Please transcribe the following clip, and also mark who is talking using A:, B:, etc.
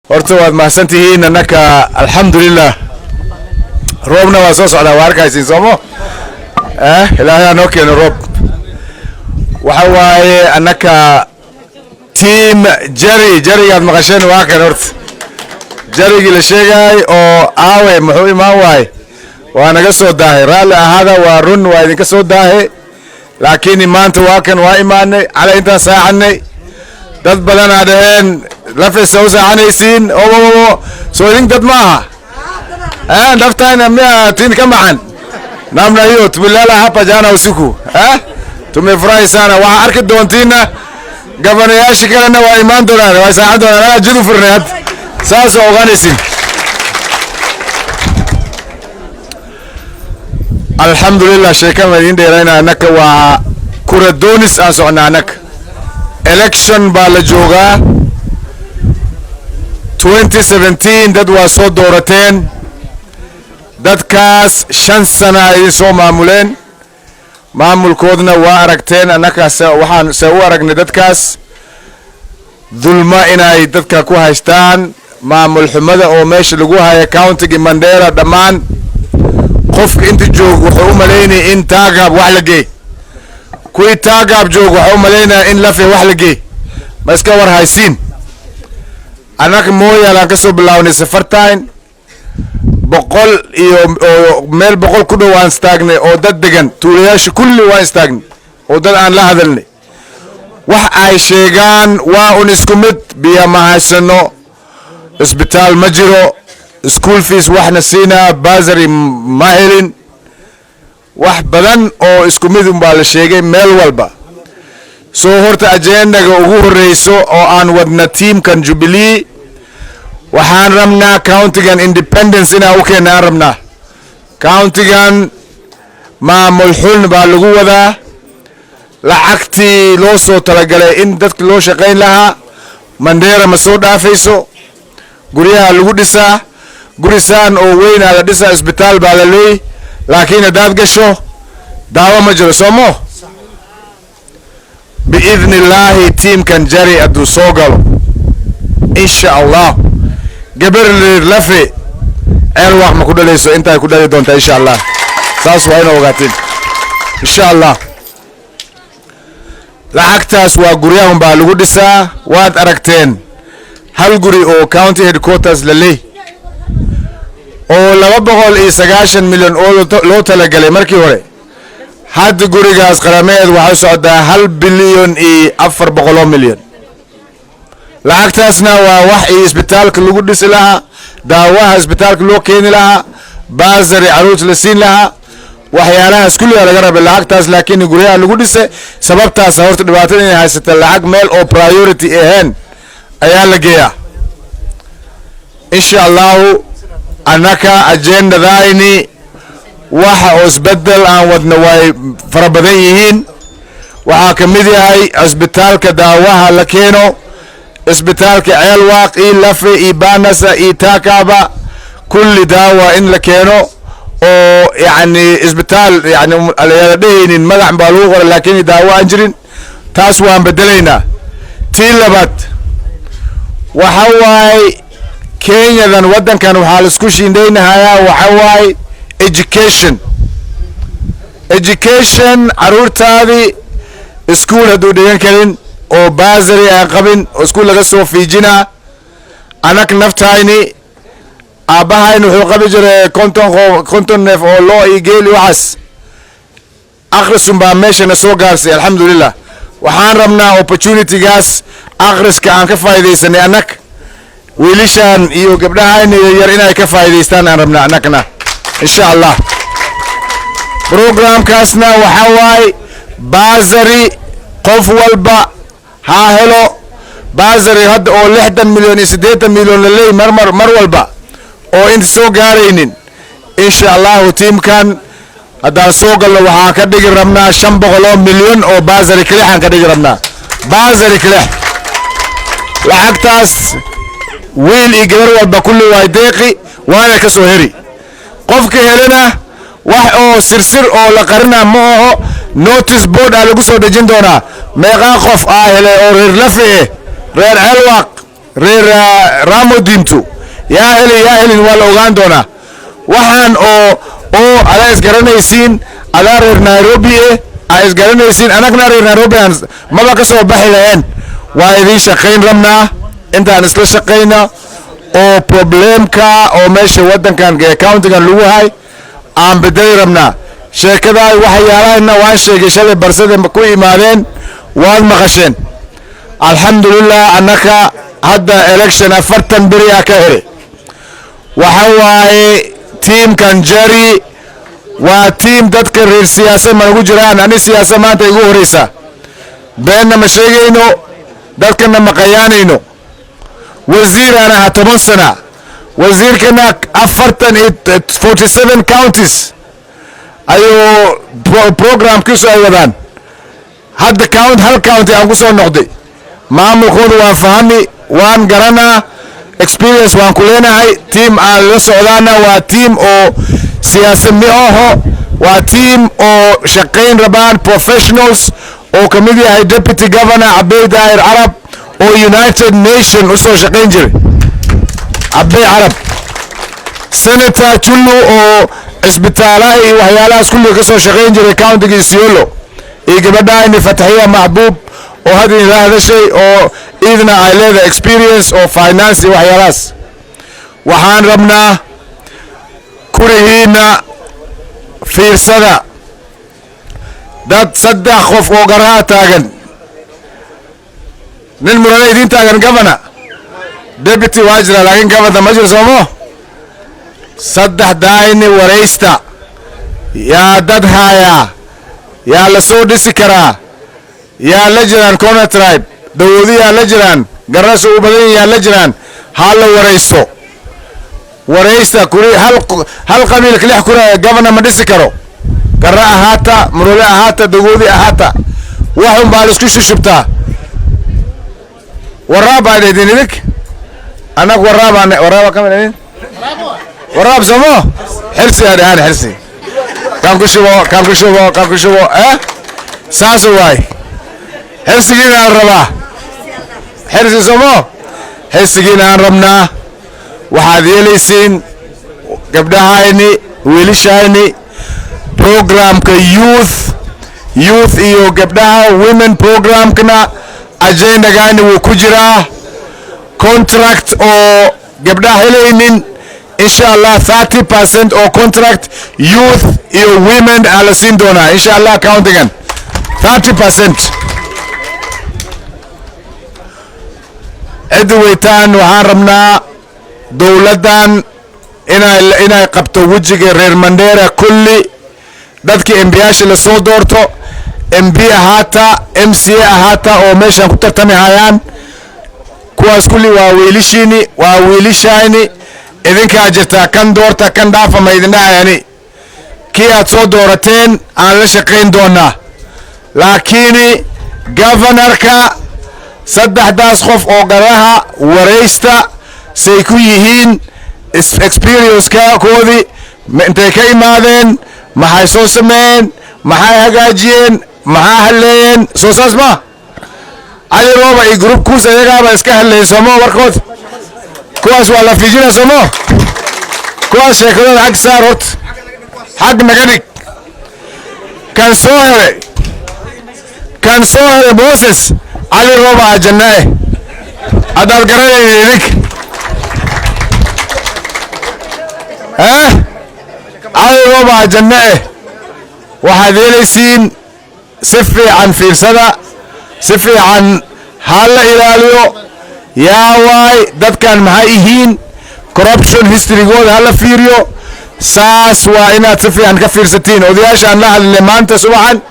A: horta waad mahadsantihiin annaka alxamdulilah roobna waa soo socdaa waa arkaysiin soomo ilaahay noo keeno roob waxa waaye annaka team jarigaad maqasheen waa kan horta jarigii la sheegay oo aawe muxuu imaan waay waa naga soo daahay raalli ahaada waa run waa idinka soo daahay laakiin maanta waa kan waa imaanay cala intaan saacanay dad badan aa dhaheen lafaysa u saacanaysiin soo idin dad maaha naftayna miya tin ka maxan namna hiyo tumelala hapa jana usiku tumefurahi sana waxaa arki doontiina gabanayaasha kalena waa imaan doonaan waa saacan doonaan anaa jidu furneed saas oo ogaanaysiin alxamdulilah sheekan waa idin dheerayna annaka waa kura doonis aan socnaa annaka election baa la joogaa 2017 dad waa soo doorateen dadkaas 5 sana ay soo maamuleen maamulkoodna waa aragteen annaka waxaan se u aragnay dadkaas dulma inay dadka ku haystaan maamul xumada oo meesha lagu haya countiga Mandera dhammaan qofka inta joog wuxuu u maleynay in taagaab wax la geey kuwii taagaab joog wuxuu u maleynaa in lafe wax la geey ma iska war haysiin annaka mooyaalaan ka soo bilaabnay safartain 100 iyo meel 100 ku dhow aan istaagnay oo dad degan tuulayaasha kulli waan istaagnay oo dad aan la hadalnay wax ay sheegaan waa un isku mid biya ma haysano isbitaal ma jiro school fees waxna siinaa basari ma helin wax badan oo isku mid un baa la sheegay meel walba soo horta ajendaga ugu horeyso oo aan wadna teamkan Jubilee waxaan rabnaa countigan independence inaan u keenaan rabnaa countigan maamul xun baa lagu wadaa lacagtii loo soo talagalay in dadka loo shaqayn lahaa Mandera ma soo dhaafayso guryaha lagu dhisaa gurisaan oo weyn la dhisaa isbitaal baa la leeyahay laakiin hadaad gasho daawo ma jiro soomo biidhnillaahi teamkan jari aduu soo galo insha allah gabar lafe wax ma ku dhalayso inta ku dhalay doonta insha allah saas waa inoo ogaatiin insha allah lacagtaas waa guryahan baa lagu dhisaa waad aragteen hal guri oo county headquarters la leeyahay oo 290 milyan oo loo talagalay markii hore hadda gurigaas qarameed waxa socdaa 1 bilyan iyo 400 milyan lacagtaasna waa wax isbitaalka lagu dhisi lahaa daawaha isbitaalka loo keeni lahaa basari caruus la siin lahaa waxyaalahaas kulli laga rabay lacagtaas laakiin guryaha lagu dhisay sababtaas horta dhibaatada inay haysato lacag meel oo priority ahaan ayaa la geeyaa insha Allah annaka ajendadaayni waxa oo isbedel aan wadna way farabadan yihiin waxa kamid yahay isbitaalka daawaha la keeno isbitaalka ceelwaaq iyo lafe iyo baanasa iyo taakaba kulli daawa in la keeno oo yani isbitaal yani la dhehaynin magac baa lagu qoray laakiin daawo aan jirin taas waan bedelaynaa tii labaad waxa waay Kenyadan wadankan waxa la isku shiindeynayaa waxa waay education aruurtaadi school haduu dhigan karin oo basari ay qabin oo school laga soo fiijina anak naftayni aabahayna wuxuu qabi jiray konton neef oo loo igeli waxas akhrisun baa meeshana soo gaarsay alxamdulilah waxaan rabnaa opportunity-gaas akhriska aan ka faa'iidaysanay anak wiilishan iyo gabdhahayna yar inay ka faa'iidaystaan aan rabnaa anakna insha Allah programkaasna waxa waay basari qof walba ha helo basari hadda oo 60 milyan iyo 80 milyan la leeyahay mar walba oo inta soo gaaraynin insha Allah teamkan hadaan soo galno waxaan ka dhigi rabnaa 500 milyan oo basari kaliya ka dhigi rabnaa basari kaliya lacagtaas wiil iyo gabar walba kulli way deeqi waana ka soo heri qofka helena wax oo sirsir oo la qarina ma aha notice board lagu soo dejin doonaa meeqa qof hele oo reer lafe reer ceelwaaq reer Ramo Dintu yaa helin waa la ogaan doonaa waxaan oo ala isgaranaysiin ala reer Nairobi ay isgaranaysiin anagna reer Nairobi maba ka soo baxi lahayn waa idin shaqayn rabnaa intaan isla shaqayna oo problemka oo meesha wadankan county-gan lagu hay aan bedeli rabnaa sheekada waxyaalaha waan sheegay shalay barsada ku imaadeen waan maqasheen alxamdulillah annaka hadda election 40 beri ka hore waxa waaye teamkan Jerry waa team dadka reer siyaasad ma ugu jiraan ani siyaasad maanta igu horeysa beenna ma sheegayno dadkana ma qayaanayno wasiirana 10 sana wasiirkana 47 counties ayo program kiisu ay wadaan hadda hal county aan ku soo noqday maamulkoodu waan fahmi waan garanaa experience waan ku leenahay team aan la socdaana waa team oo siyaasad miaho waa team oo shaqayn rabaan professionals oo kamid yahay deputy governor Abay Daahir Arab oo United Nation usoo shaqayn jiray Abay Arab senator Chulu oo isbitaalaha iyo waxyaalahaas kulli ka soo shaqayn jiray county-ga Isiolo iyo gabadhaani Fatahiya Mahbub oo hadii la hadashay oo idna ay leedahay experience oo finance iyo waxyaalahaas waxaan rabnaa kurihiina fiirsada dad saddex qof oo garaa taagan nin murane idin taagan governor deputy wajira laakiin governor ma jiro soomo saddex daayni wareysta yaa dad haya yaa la soo dhisi karaa yaa la jiraan Kona tribe dawladii yaa la jiraan garasho u badan yaa la jiraan hal wareysto wareysta kuri hal qabiil kale kura governor ma dhisi karo garra ahata murule ahata dawladii ahata waxun baa isku shubtaa waraaba idinidik anak waraaba kamid waraab samo xirsi aan xirsi kan ku shubo saaso waay xirsigiina aan rabaa xirsi samo xirsigiina aan rabnaa waxaad yeelaysiin gabdhahayni wiilashayni programka youth iyo gabdhaha women programkana agenda-gaani wuu ku jiraa contract oo gabdhaha helaynin insha Allah 30% oo contract youth iyo women ala siin doonaa insha Allah counting 30% weytaan waxaan rabnaa dawladdan inay qabto wajiga reer Mandera kulli dadkii MPyaasha la soo doorto MP ahaata MCA ahaata oo meeshan ku tartamihayaan kuwaas kulli waa wiilishayni idinkaa jirtaa kan doorta kan dhaafa ma idin dhahayani kii aad soo doorateen aan la shaqayn doonaa laakiin governorka saddexdaas qof oo garaha wareysta say ku yihiin experience-ka koodi intay ka imaadeen maxay soo sameeyeen maxay hagaajiyeen maxaa halleeyeen soo saas ma Ali Roba iyo group kuus ayagaaba iska halleeyeen somo warkood kuwaas waa la fiijina somo kuwaas sheekadooda xag saar hort xag naga dhig kan soo hele Moses Ali Roba jannae adaal garanaynin idik Ali Roba jannae waxaad yeelaysiin si fiican fiirsada si fiican hala ilaaliyo yaa waay dadkan maxay yihiin corruption historygooda hala fiiriyo saas waa inaad si fiican ka fiirsatiin odayaashaan la hadle maanta subaxan